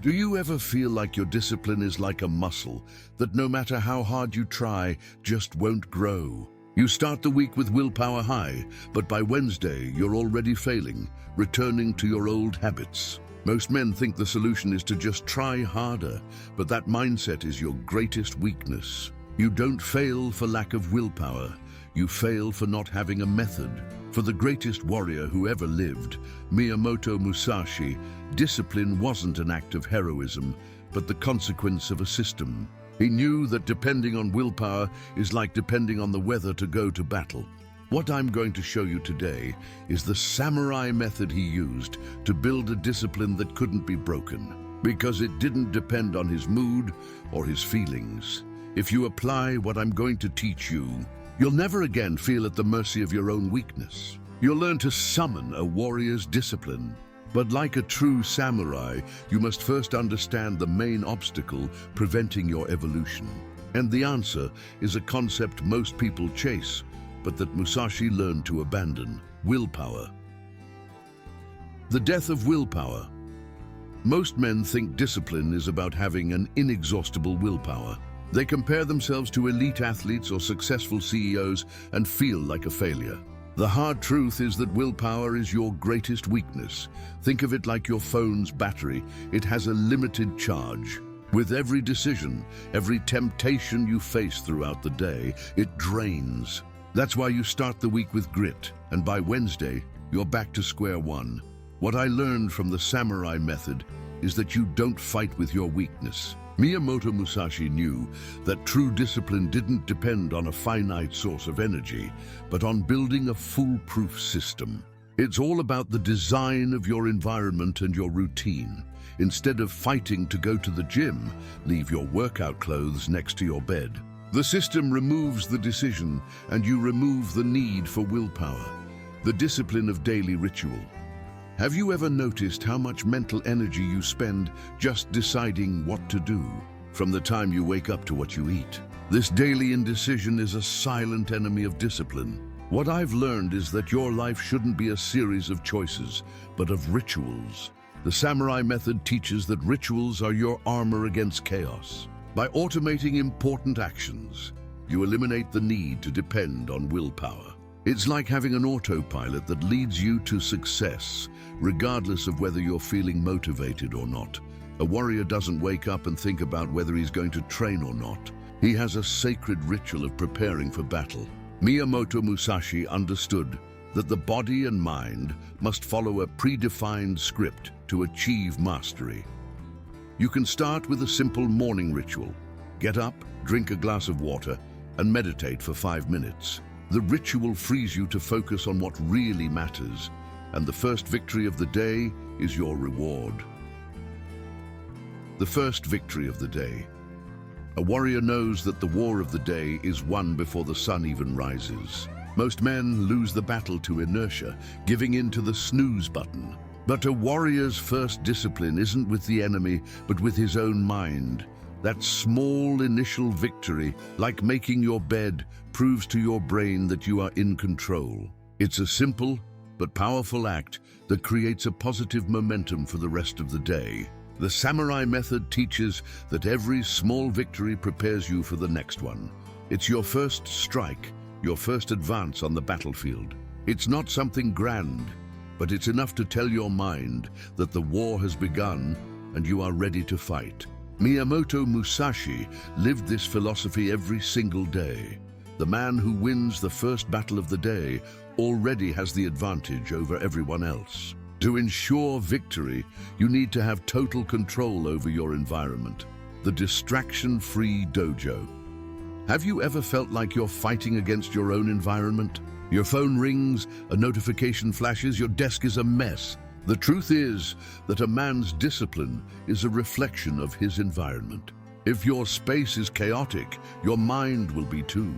Do you ever feel like your discipline is like a muscle that no matter how hard you try, just won't grow? You start the week with willpower high, but by Wednesday you're already failing, returning to your old habits. Most men think the solution is to just try harder, but that mindset is your greatest weakness. You don't fail for lack of willpower. You fail for not having a method. For the greatest warrior who ever lived, Miyamoto Musashi, discipline wasn't an act of heroism, but the consequence of a system. He knew that depending on willpower is like depending on the weather to go to battle. What I'm going to show you today is the samurai method he used to build a discipline that couldn't be broken, because it didn't depend on his mood or his feelings. If you apply what I'm going to teach you, you'll never again feel at the mercy of your own weakness. You'll learn to summon a warrior's discipline. But like a true samurai, you must first understand the main obstacle preventing your evolution. And the answer is a concept most people chase, but that Musashi learned to abandon: willpower. The death of willpower. Most men think discipline is about having an inexhaustible willpower. They compare themselves to elite athletes or successful CEOs and feel like a failure. The hard truth is that willpower is your greatest weakness. Think of it like your phone's battery. It has a limited charge. With every decision, every temptation you face throughout the day, it drains. That's why you start the week with grit, and by Wednesday, you're back to square one. What I learned from the samurai method is that you don't fight with your weakness. Miyamoto Musashi knew that true discipline didn't depend on a finite source of energy, but on building a foolproof system. It's all about the design of your environment and your routine. Instead of fighting to go to the gym, leave your workout clothes next to your bed. The system removes the decision, and you remove the need for willpower. The discipline of daily ritual. Have you ever noticed how much mental energy you spend just deciding what to do, from the time you wake up to what you eat? This daily indecision is a silent enemy of discipline. What I've learned is that your life shouldn't be a series of choices, but of rituals. The samurai method teaches that rituals are your armor against chaos. By automating important actions, you eliminate the need to depend on willpower. It's like having an autopilot that leads you to success, regardless of whether you're feeling motivated or not. A warrior doesn't wake up and think about whether he's going to train or not. He has a sacred ritual of preparing for battle. Miyamoto Musashi understood that the body and mind must follow a predefined script to achieve mastery. You can start with a simple morning ritual. Get up, drink a glass of water, and meditate for 5 minutes. The ritual frees you to focus on what really matters, and the first victory of the day is your reward. The first victory of the day. A warrior knows that the war of the day is won before the sun even rises. Most men lose the battle to inertia, giving in to the snooze button. But a warrior's first discipline isn't with the enemy, but with his own mind. That small initial victory, like making your bed, proves to your brain that you are in control. It's a simple but powerful act that creates a positive momentum for the rest of the day. The samurai method teaches that every small victory prepares you for the next one. It's your first strike, your first advance on the battlefield. It's not something grand, but it's enough to tell your mind that the war has begun and you are ready to fight. Miyamoto Musashi lived this philosophy every single day. The man who wins the first battle of the day already has the advantage over everyone else. To ensure victory, you need to have total control over your environment. The distraction-free dojo. Have you ever felt like you're fighting against your own environment? Your phone rings, a notification flashes, your desk is a mess. The truth is that a man's discipline is a reflection of his environment. If your space is chaotic, your mind will be too.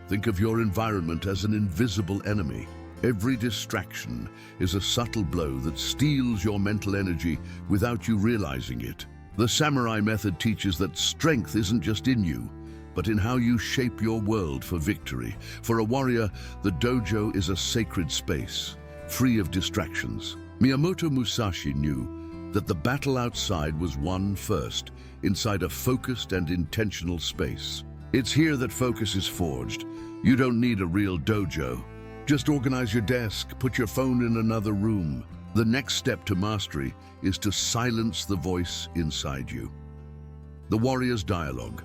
Think of your environment as an invisible enemy. Every distraction is a subtle blow that steals your mental energy without you realizing it. The samurai method teaches that strength isn't just in you, but in how you shape your world for victory. For a warrior, the dojo is a sacred space, free of distractions. Miyamoto Musashi knew that the battle outside was won first, inside a focused and intentional space. It's here that focus is forged. You don't need a real dojo. Just organize your desk, put your phone in another room. The next step to mastery is to silence the voice inside you. The warrior's dialogue.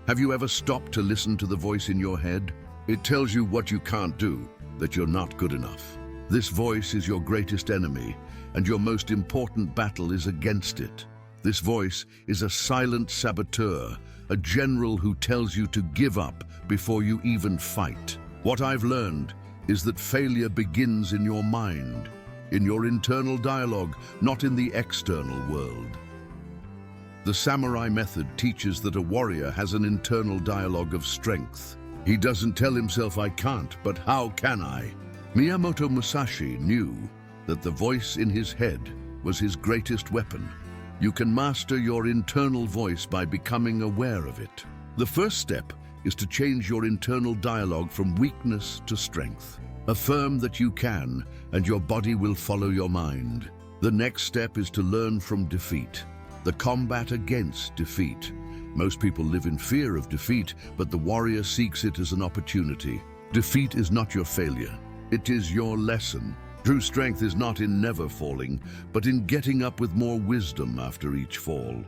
Have you ever stopped to listen to the voice in your head? It tells you what you can't do, that you're not good enough. This voice is your greatest enemy, and your most important battle is against it. This voice is a silent saboteur, a general who tells you to give up before you even fight. What I've learned is that failure begins in your mind, in your internal dialogue, not in the external world. The samurai method teaches that a warrior has an internal dialogue of strength. He doesn't tell himself, "I can't, but how can I?" Miyamoto Musashi knew that the voice in his head was his greatest weapon. You can master your internal voice by becoming aware of it. The first step is to change your internal dialogue from weakness to strength. Affirm that you can, and your body will follow your mind. The next step is to learn from defeat. The combat against defeat. Most people live in fear of defeat, but the warrior seeks it as an opportunity. Defeat is not your failure. It is your lesson. True strength is not in never falling, but in getting up with more wisdom after each fall.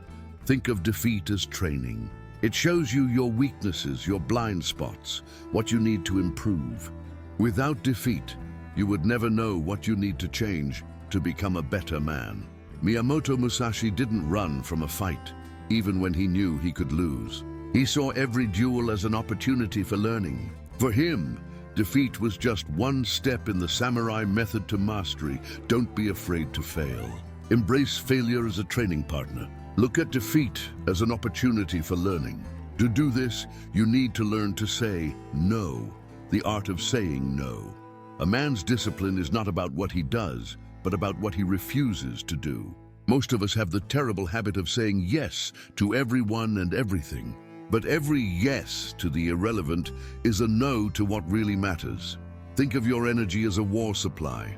Think of defeat as training. It shows you your weaknesses, your blind spots, what you need to improve. Without defeat, you would never know what you need to change to become a better man. Miyamoto Musashi didn't run from a fight, even when he knew he could lose. He saw every duel as an opportunity for learning. For him, defeat was just one step in the samurai method to mastery. Don't be afraid to fail. Embrace failure as a training partner. Look at defeat as an opportunity for learning. To do this, you need to learn to say no, the art of saying no. A man's discipline is not about what he does, but about what he refuses to do. Most of us have the terrible habit of saying yes to everyone and everything. But every yes to the irrelevant is a no to what really matters. Think of your energy as a war supply,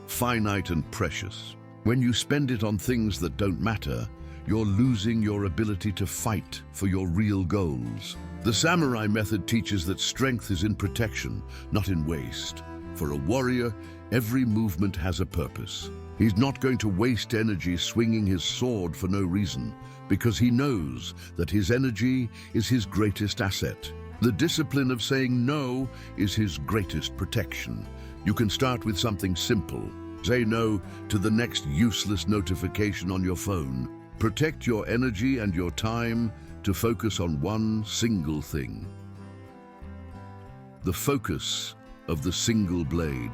finite and precious. When you spend it on things that don't matter, you're losing your ability to fight for your real goals. The samurai method teaches that strength is in protection, not in waste. For a warrior, every movement has a purpose. He's not going to waste energy swinging his sword for no reason, because he knows that his energy is his greatest asset. The discipline of saying no is his greatest protection. You can start with something simple. Say no to the next useless notification on your phone. Protect your energy and your time to focus on one single thing. The focus of the single blade.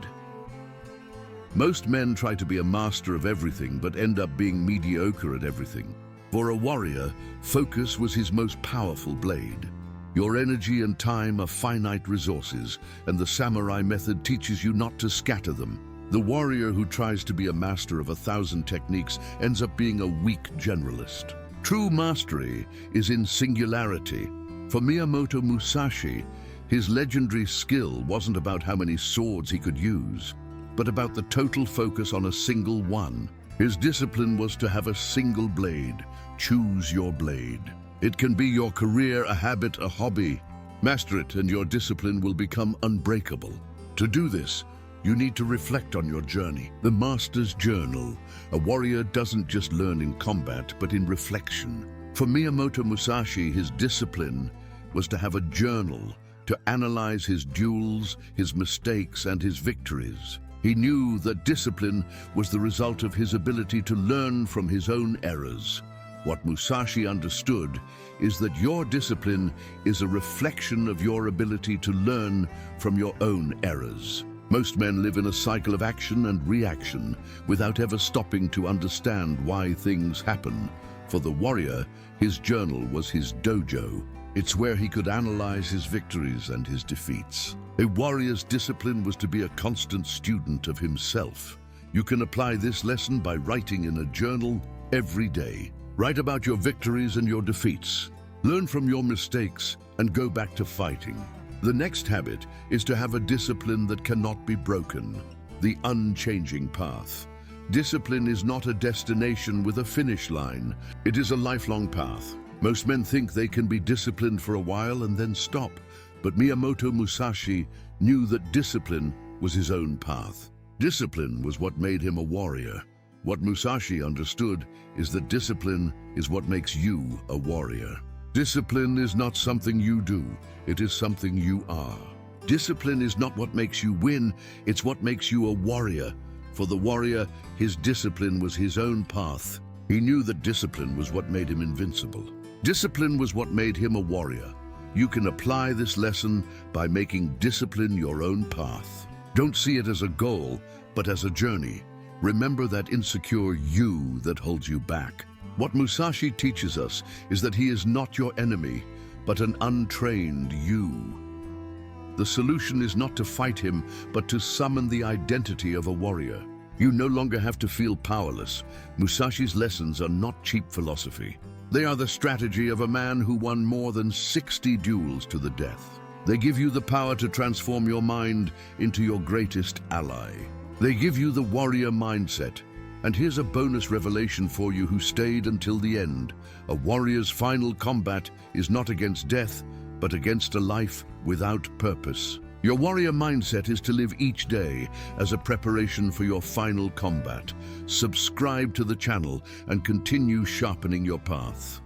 Most men try to be a master of everything but end up being mediocre at everything. For a warrior, focus was his most powerful blade. Your energy and time are finite resources, and the samurai method teaches you not to scatter them. The warrior who tries to be a master of 1,000 techniques ends up being a weak generalist. True mastery is in singularity. For Miyamoto Musashi, his legendary skill wasn't about how many swords he could use, but about the total focus on a single one. His discipline was to have a single blade. Choose your blade. It can be your career, a habit, a hobby. Master it and your discipline will become unbreakable. To do this, you need to reflect on your journey. The Master's Journal. A warrior doesn't just learn in combat, but in reflection. For Miyamoto Musashi, his discipline was to have a journal, to analyze his duels, his mistakes, and his victories. He knew that discipline was the result of his ability to learn from his own errors. What Musashi understood is that your discipline is a reflection of your ability to learn from your own errors. Most men live in a cycle of action and reaction without ever stopping to understand why things happen. For the warrior, his journal was his dojo. It's where he could analyze his victories and his defeats. A warrior's discipline was to be a constant student of himself. You can apply this lesson by writing in a journal every day. Write about your victories and your defeats. Learn from your mistakes and go back to fighting. The next habit is to have a discipline that cannot be broken. The unchanging path. Discipline is not a destination with a finish line. It is a lifelong path. Most men think they can be disciplined for a while and then stop. But Miyamoto Musashi knew that discipline was his own path. Discipline was what made him a warrior. What Musashi understood is that discipline is what makes you a warrior. Discipline is not something you do, it is something you are. Discipline is not what makes you win, it's what makes you a warrior. For the warrior, his discipline was his own path. He knew that discipline was what made him invincible. Discipline was what made him a warrior. You can apply this lesson by making discipline your own path. Don't see it as a goal, but as a journey. Remember that insecure you that holds you back. What Musashi teaches us is that he is not your enemy, but an untrained you. The solution is not to fight him, but to summon the identity of a warrior. You no longer have to feel powerless. Musashi's lessons are not cheap philosophy. They are the strategy of a man who won more than 60 duels to the death. They give you the power to transform your mind into your greatest ally. They give you the warrior mindset. And here's a bonus revelation for you who stayed until the end. A warrior's final combat is not against death, but against a life without purpose. Your warrior mindset is to live each day as a preparation for your final combat. Subscribe to the channel and continue sharpening your path.